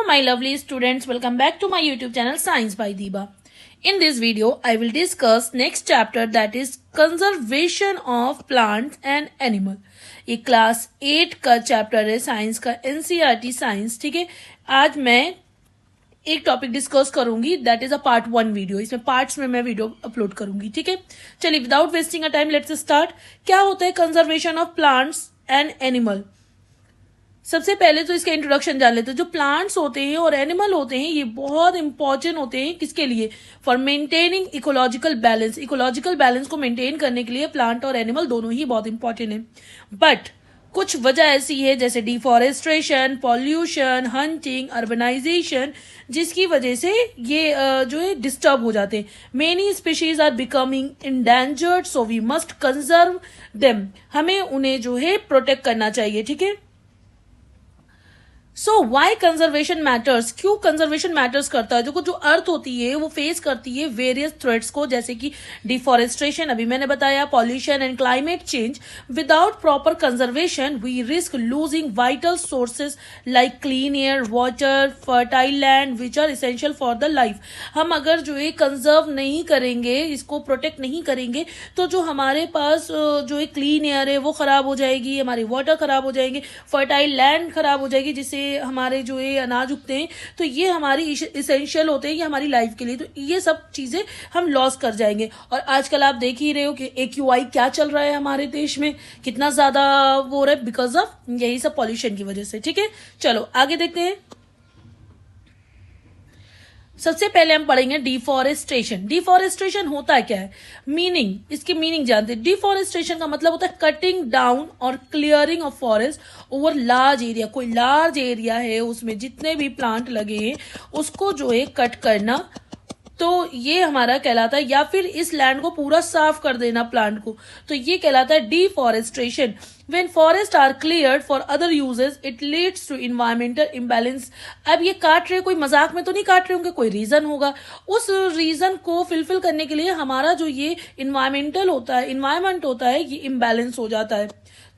my lovely students, welcome back to my YouTube channel Science by Diba. In this video, I will discuss next chapter, that is conservation of plants and animal. ये class 8 का chapter है science का, NCERT science. ठीक है, आज मैं एक topic discuss करूंगी, that is a part 1 video. इसमें पार्ट्स में मैं वीडियो अपलोड करूंगी. ठीक है, चलिए without wasting a time let's start. क्या होता है conservation of plants and animal? सबसे पहले तो इसका इंट्रोडक्शन जान लेते हैं. जो प्लांट्स होते हैं और एनिमल होते हैं ये बहुत इंपॉर्टेंट होते हैं. किसके लिए? For maintaining ecological balance. Ecological balance को मेंटेन करने के लिए प्लांट और एनिमल दोनों ही बहुत इंपॉर्टेंट है. बट कुछ वजह ऐसी है जैसे डिफॉरेस्ट्रेशन, पॉल्यूशन, हंटिंग, अर्बनाइजेशन, जिसकी वजह से ये जो है डिस्टर्ब हो जाते हैं. Many species are becoming endangered, so we must conserve them. हमें उन्हें जो है प्रोटेक्ट करना चाहिए. ठीक है, सो वाई कंजर्वेशन मैटर्स? क्यों कंजर्वेशन मैटर्स करता है? जो अर्थ होती है वो फेस करती है वेरियस थ्रेट्स को, जैसे कि डिफॉरेस्ट्रेशन अभी मैंने बताया, pollution and climate change. Without proper conservation we risk losing vital sources like clean air, water, fertile land which are essential for the life. हम अगर जो है कंजर्व नहीं करेंगे, इसको प्रोटेक्ट नहीं करेंगे, तो जो हमारे पास जो है क्लीन एयर है वो खराब हो जाएगी, हमारी वाटर खराब हो जाएंगे, फर्टाइल लैंड खराब हो जाएगी, जिससे हमारे जो ये अनाज उगते हैं तो ये हमारी इसेंशियल होते हैं, ये हमारी लाइफ के लिए. तो ये सब चीजें हम लॉस कर जाएंगे. और आजकल आप देख ही रहे हो कि AQI क्या चल रहा है हमारे देश में, कितना ज्यादा वो हो रहा है बिकॉज ऑफ यही सब पॉल्यूशन की वजह से. ठीक है, चलो आगे देखते हैं. सबसे पहले हम पढ़ेंगे डिफॉरेस्टेशन. डिफॉरेस्टेशन होता क्या है? मीनिंग, इसकी मीनिंग जानते हैं. डिफॉरेस्टेशन का मतलब होता है कटिंग डाउन और clearing of forest over large area. कोई लार्ज एरिया है, उसमें जितने भी प्लांट लगे हैं उसको जो है कट करना, तो ये हमारा कहलाता है. या फिर इस लैंड को पूरा साफ कर देना प्लांट को, तो ये कहलाता है deforestation. When forests are cleared for other uses, it leads to environmental imbalance. अब ये काट रहे, कोई मजाक में तो नहीं काट रहे होंगे, कोई रीजन होगा. उस रीजन को फिलफिल करने के लिए हमारा जो ये इन्वायरमेंट होता है ये इम्बैलेंस हो जाता है.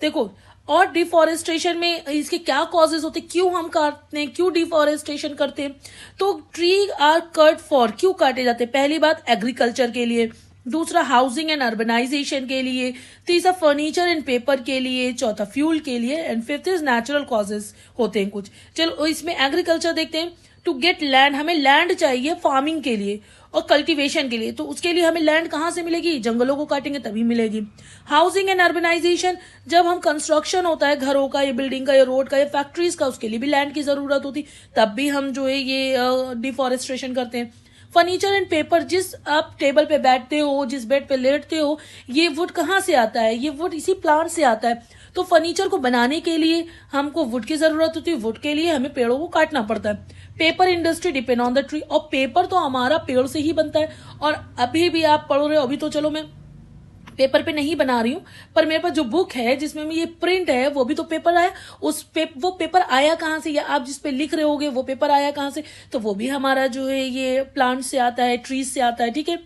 देखो, और डिफॉरेस्टेशन में इसके क्या कॉजेज होते हैं, क्यों हम काटते हैं, क्यों डिफॉरेस्टेशन करते हैं? तो ट्री आर कट फॉर, क्यों काटे जाते हैं? पहली बात एग्रीकल्चर के लिए, दूसरा हाउसिंग एंड अर्बनाइजेशन के लिए, तीसरा फर्नीचर एंड पेपर के लिए, चौथा फ्यूल के लिए, and fifth is natural causes होते हैं कुछ. चलो इसमें एग्रीकल्चर देखते हैं. टू गेट लैंड, हमें लैंड चाहिए फार्मिंग के लिए और कल्टीवेशन के लिए. तो उसके लिए हमें लैंड कहाँ से मिलेगी? जंगलों को काटेंगे तभी मिलेगी. हाउसिंग एंड अर्बनाइजेशन, जब हम कंस्ट्रक्शन होता है घरों का या बिल्डिंग का या रोड का या फैक्ट्रीज का, उसके लिए भी लैंड की जरूरत होती, तब भी हम जो है ये डिफॉरेस्ट्रेशन करते हैं. फर्नीचर एंड पेपर, जिस आप टेबल पे बैठते हो, जिस बेड पे लेटते हो, ये वुड कहाँ से आता है? ये वुड इसी प्लांट से आता है. तो फर्नीचर को बनाने के लिए हमको वुड की जरूरत होती है, वुड के लिए हमें पेड़ों को काटना पड़ता है. Paper industry depend on the tree, और पेपर तो हमारा पेड़ से ही बनता है. और अभी भी आप पढ़ रहे हो, अभी तो चलो मैं पेपर पे नहीं बना रही हूँ, पर मेरे पास जो बुक है जिसमें ये प्रिंट है वो भी तो पेपर आया. वो पेपर आया कहाँ से? या आप जिस पे लिख रहे होगे वो पेपर आया कहाँ से? तो वो भी हमारा जो है ये प्लांट से आता है, ट्रीज से आता है. ठीक है,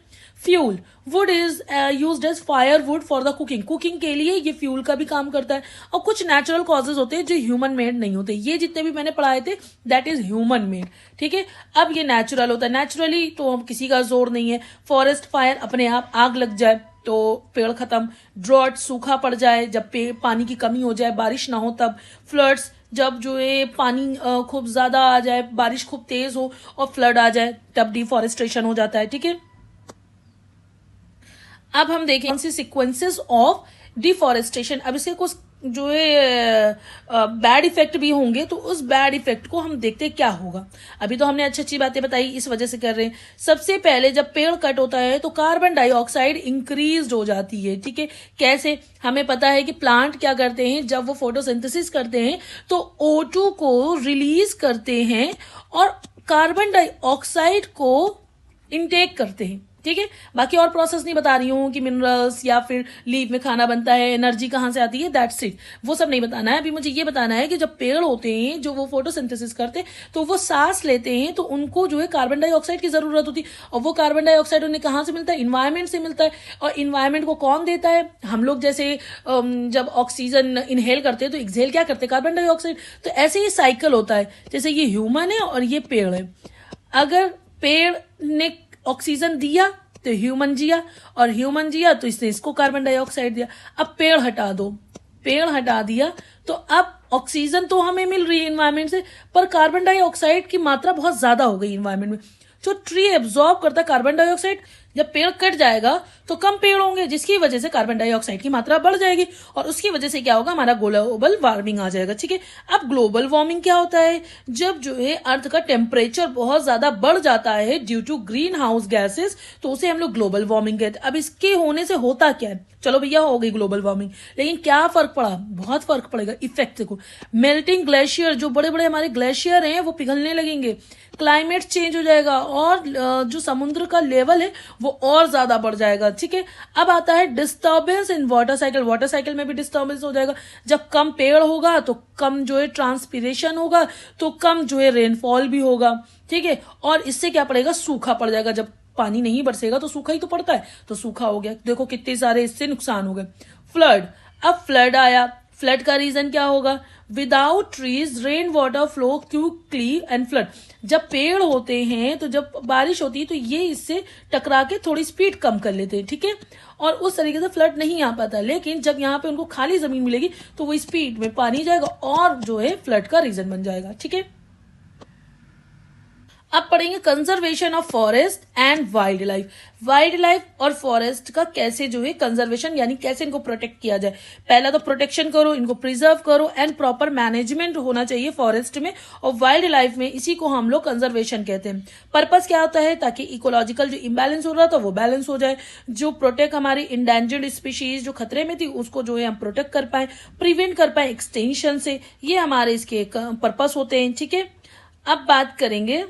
fuel, wood is used as fire wood for the cooking. Cooking के लिए ये फ्यूल का भी काम करता है. और कुछ नेचुरल कॉजेज होते हैं जो ह्यूमन मेड नहीं होते. ये जितने भी मैंने पढ़ाए थे दैट इज ह्यूमन मेड. ठीक है, अब ये नेचुरल होता है. नेचुरली तो हम किसी का जोर नहीं है. फॉरेस्ट फायर, अपने आप आग लग जाए तो पेड़ खत्म. ड्रॉट, सूखा पड़ जाए, जब पानी की कमी हो जाए, बारिश ना हो तब. फ्लड्स, जब जो है पानी खूब ज्यादा आ जाए, बारिश खूब तेज हो और फ्लड आ जाए, तब डिफॉरेस्ट्रेशन हो जाता है. ठीक है, अब हम देखें सीक्वेंसेस ऑफ डिफॉरेस्टेशन. अब इसके कुछ जो है बैड इफेक्ट भी होंगे, तो उस बैड इफेक्ट को हम देखते हैं क्या होगा. अभी तो हमने अच्छी अच्छी बातें बताई, इस वजह से कर रहे हैं. सबसे पहले जब पेड़ कट होता है तो कार्बन डाइऑक्साइड इंक्रीज हो जाती है. ठीक है, कैसे? हमें पता है कि प्लांट क्या करते हैं, जब वो फोटोसिंथेसिस करते हैं तो O2 को रिलीज करते हैं और कार्बन डाइऑक्साइड को इनटेक करते हैं. ठीक है। बाकी और प्रोसेस नहीं बता रही हूँ कि मिनरल्स या फिर लीफ में खाना बनता है, एनर्जी कहाँ से आती है, दैट्स इट, वो सब नहीं बताना है। अभी मुझे ये बताना है कि जब पेड़ होते हैं जो वो फोटोसिंथेसिस करते हैं तो वो सांस लेते हैं, तो उनको जो है कार्बन डाइऑक्साइड की जरूरत होती है, और वो कार्बन डाइऑक्साइड उन्हें कहाँ से मिलता है, इन्वायरमेंट से मिलता है। और इन्वायरमेंट को कौन देता है, हम लोग जैसे जब ऑक्सीजन इनहेल करते हैं तो एक्सहेल क्या करते हैं, कार्बन डाइऑक्साइड। तो ऐसे ही साइकिल होता है, जैसे ये ह्यूमन है और ये पेड़ है। अगर पेड़ ने ऑक्सीजन दिया तो ह्यूमन जिया, और ह्यूमन जिया तो इसने इसको कार्बन डाइऑक्साइड दिया। अब पेड़ हटा दो, पेड़ हटा दिया तो अब ऑक्सीजन तो हमें मिल रही है इन्वायरमेंट से, पर कार्बन डाइऑक्साइड की मात्रा बहुत ज्यादा हो गई इन्वायरमेंट में। जो ट्री एब्जॉर्ब करता है कार्बन डाइऑक्साइड, जब पेड़ कट जाएगा तो कम पेड़ होंगे, जिसकी वजह से कार्बन डाइऑक्साइड की मात्रा बढ़ जाएगी, और उसकी वजह से क्या होगा, हमारा ग्लोबल वार्मिंग आ जाएगा। ठीक है। अब ग्लोबल वार्मिंग क्या होता है, जब जो है अर्थ का टेम्परेचर बहुत ज्यादा बढ़ जाता है due to green house gases, तो उसे हम लोग ग्लोबल वार्मिंग कहते हैं। अब इसके होने से होता क्या है, चलो भैया हो गई ग्लोबल वार्मिंग, लेकिन क्या फर्क पड़ा, बहुत फर्क पड़ेगा। इफेक्ट देखो, मेल्टिंग ग्लेशियर, जो बड़े बड़े हमारे ग्लेशियर हैं वो पिघलने लगेंगे, क्लाइमेट चेंज हो जाएगा, और जो समुद्र का लेवल है वो और ज्यादा बढ़ जाएगा। ठीक है। अब आता है disturbance in water cycle, water cycle में भी डिस्टर्बेंस हो जाएगा। जब कम पेड़ होगा तो कम जो है ट्रांसपीरेशन होगा, तो कम जो है रेनफॉल भी होगा। ठीक है। और इससे क्या पड़ेगा, सूखा पड़ जाएगा। जब पानी नहीं बरसेगा तो सूखा ही तो पड़ता है, तो सूखा हो गया। देखो कितने सारे इससे नुकसान हो गए। फ्लड, अब फ्लड आया, फ्लड का रीजन क्या होगा, without trees rain water flow quickly and flood. जब पेड़ होते हैं तो जब बारिश होती है तो ये इससे टकरा के थोड़ी स्पीड कम कर लेते हैं। ठीक है। और उस तरीके से फ्लड नहीं आ पाता, लेकिन जब यहाँ पे उनको खाली जमीन मिलेगी तो वो स्पीड में पानी जाएगा और जो है फ्लड का रीजन बन जाएगा। ठीक है। अब पढ़ेंगे conservation of forest and wild life. Wild life और फॉरेस्ट का कैसे जो है कंजर्वेशन, यानी कैसे इनको प्रोटेक्ट किया जाए। पहला तो प्रोटेक्शन करो, इनको प्रिजर्व करो, एंड प्रॉपर मैनेजमेंट होना चाहिए फॉरेस्ट में और वाइल्ड लाइफ में। इसी को हम लोग कंजर्वेशन कहते हैं। पर्पस क्या होता है, ताकि इकोलॉजिकल जो इम्बैलेंस हो रहा था वो बैलेंस हो जाए, जो प्रोटेक्ट हमारी इंडेंजर्ड स्पीशीज जो खतरे में थी उसको जो है हम प्रोटेक्ट कर पाए, प्रिवेंट कर पाए एक्सटेंशन से। ये हमारे इसके पर्पस होते हैं। ठीक है। अब बात करेंगे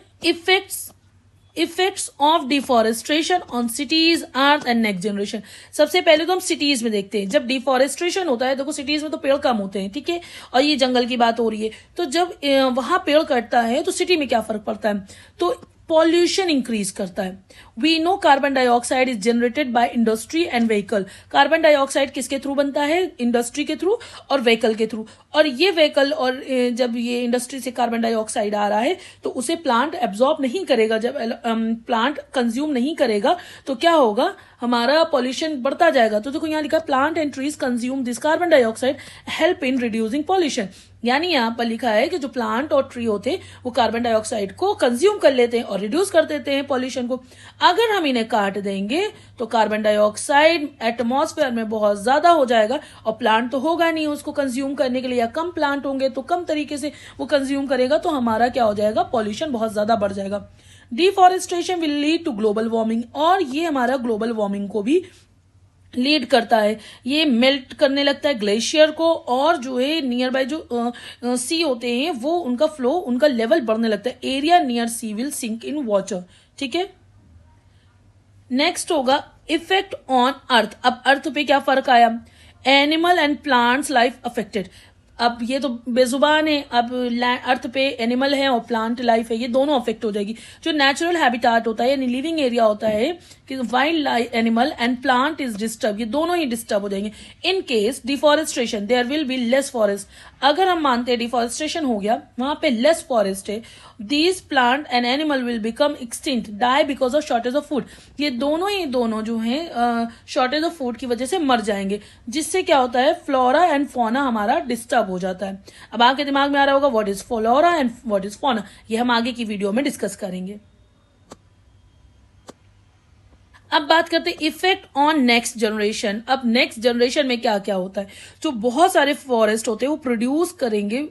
effects of deforestation on cities, earth and next generation. सबसे पहले तो हम सिटीज में देखते हैं। जब डिफॉरेस्ट्रेशन होता है, देखो सिटीज में तो पेड़ कम होते हैं, ठीक है, और ये जंगल की बात हो रही है, तो जब वहां पेड़ कटता है तो सिटी में क्या फर्क पड़ता है, तो पॉल्यूशन इंक्रीज करता है। We know carbon dioxide is generated by industry and vehicle. Carbon dioxide किसके थ्रू बनता है, इंडस्ट्री के थ्रू और व्हीकल के थ्रू। और ये व्हीकल और जब ये इंडस्ट्री से कार्बन डाइऑक्साइड आ रहा है तो उसे प्लांट एब्जॉर्ब नहीं करेगा। जब प्लांट कंज्यूम नहीं करेगा तो क्या होगा, हमारा पॉल्यूशन बढ़ता जाएगा। तो देखो यहाँ लिखा plant and trees consume this carbon dioxide help in reducing pollution. यानी यहाँ पर लिखा है कि जो प्लांट और ट्री होते हैं वो कार्बन डाइऑक्साइड को कंज्यूम कर लेते हैं और रिड्यूस कर देते हैं पॉल्यूशन को। अगर हम इन्हें काट देंगे तो कार्बन डाइऑक्साइड एटमॉस्फेयर में बहुत ज्यादा हो जाएगा, और प्लांट तो होगा नहीं उसको कंज्यूम करने के लिए, या कम प्लांट होंगे तो कम तरीके से वो कंज्यूम करेगा, तो हमारा क्या हो जाएगा, पॉल्यूशन बहुत ज्यादा बढ़ जाएगा। Deforestation will lead to global warming, और ये हमारा ग्लोबल वार्मिंग को भी लीड करता है। ये मेल्ट करने लगता है ग्लेशियर को, और जो है नियर बाय जो सी होते हैं वो उनका फ्लो, उनका लेवल बढ़ने लगता है। Area near sea will sink in water. ठीक है। नेक्स्ट होगा इफेक्ट ऑन अर्थ। अब अर्थ पे क्या फर्क आया, animal and plants life affected. अब ये तो बेजुबान है, अब अर्थ पे एनिमल है और प्लांट लाइफ है, ये दोनों अफेक्ट हो जाएगी। जो नेचुरल हैबिटाट होता है यानी लिविंग एरिया होता है कि wild life animal and plant is disturb, ये दोनों ही डिस्टर्ब हो जाएंगे। In case deforestation there will be less forest. अगर हम मानते हैं डिफॉरेस्ट्रेशन हो गया, वहां पे लेस फॉरेस्ट है, these plant and animal will become extinct, die because of shortage of food. ये दोनों जो है शॉर्टेज ऑफ फूड की वजह से मर जाएंगे, जिससे क्या होता है, फ्लोरा एंड फौना हमारा डिस्टर्ब हो जाता है। अब आपके दिमाग में आ रहा होगा what is flora and what is fauna, ये हम आगे की वीडियो में डिस्कस करेंगे। अब बात करते हैं इफेक्ट ऑन नेक्स्ट जनरेशन। अब नेक्स्ट जनरेशन में क्या क्या होता है, जो बहुत सारे फॉरेस्ट होते हैं वो प्रोड्यूस करेंगे,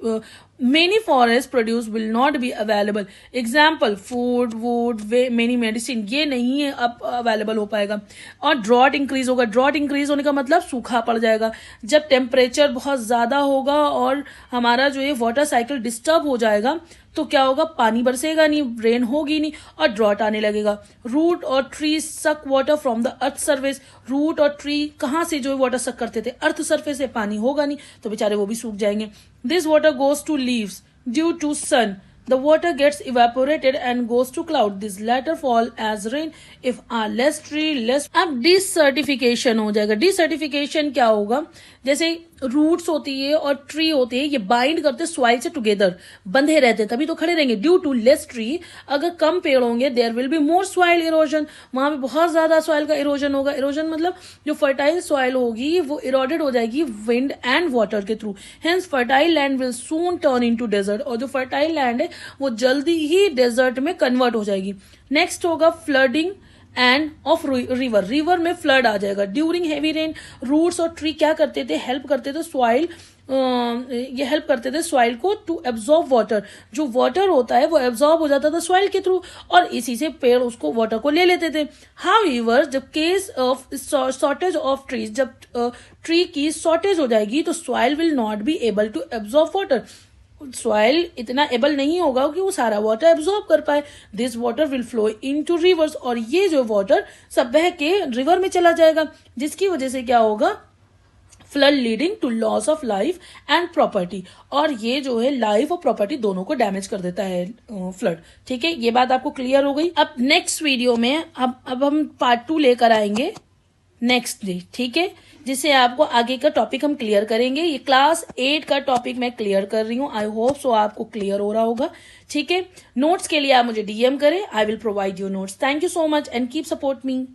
many forest produce will not be available. Example food, would, many medicine, ये नहीं है अब अवेलेबल हो पाएगा। और ड्रॉट इंक्रीज होगा। ड्रॉट इंक्रीज होने का मतलब सूखा पड़ जाएगा। जब टेम्परेचर बहुत ज्यादा होगा और हमारा जो है वाटर साइकिल डिस्टर्ब हो जाएगा, तो क्या होगा, पानी बरसेगा नहीं, रेन होगी नहीं और ड्रॉट आने लगेगा। रूट और tree suck water from the earth surface. Root और ट्री कहाँ से जो वाटर सक करते थे, अर्थ सर्फेस से, पानी होगा नहीं तो बेचारे वो भी सूख जाएंगे। This water goes to leaves due to sun. The water gets evaporated and goes to cloud. This latter fall as rain if are less tree, less। अब डिसर्टिफिकेशन हो जाएगा। डिसर्टिफिकेशन क्या होगा, जैसे रूट्स होती है और ट्री होती है, ये बाइंड करते सॉइल से टुगेदर, बंधे रहते तभी तो खड़े रहेंगे। ड्यू टू लेस ट्री, अगर कम पेड़ होंगे, there will be more soil erosion, वहां पे बहुत ज्यादा सॉइल का इरोजन होगा। इरोजन मतलब जो फर्टाइल सॉइल होगी वो इरोडेड हो जाएगी विंड एंड वाटर के through. Hence fertile land will soon turn into desert, और जो फर्टाइल लैंड है वो जल्दी ही डेजर्ट में कन्वर्ट हो जाएगी। नेक्स्ट होगा flooding end of river. River में फ्लड आ जाएगा। ड्यूरिंग हेवी रेन रूट्स और ट्री क्या करते थे, हेल्प करते थे सॉइल, ये हेल्प करते थे सॉइल को टू एब्जॉर्ब वाटर। जो वाटर होता है वो एब्जॉर्ब हो जाता था सॉइल के थ्रू और इसी से पेड़ उसको वाटर को ले लेते थे। हाउएवर जब case of shortage of trees, जब ट्री की शॉर्टेज हो जाएगी तो soil will not be able to absorb water. Soil इतना एबल नहीं होगा कि वो सारा वाटर एब्जॉर्ब कर पाए। This water will flow into rivers, और ये जो वाटर सब बह के रिवर में चला जाएगा, जिसकी वजह से क्या होगा, flood leading to loss of life and property. और ये जो है लाइफ और प्रॉपर्टी दोनों को डैमेज कर देता है फ्लड। ठीक है, ये बात आपको क्लियर हो गई। अब नेक्स्ट वीडियो में अब हम पार्ट 2 लेकर आएंगे नेक्स्ट डे। ठीक है, जिससे आपको आगे का टॉपिक हम क्लियर करेंगे। ये क्लास 8 का टॉपिक मैं क्लियर कर रही हूँ। आई होप सो आपको क्लियर हो रहा होगा। ठीक है, नोट्स के लिए आप मुझे DM करें, I will provide you notes. Thank you so much and keep support me.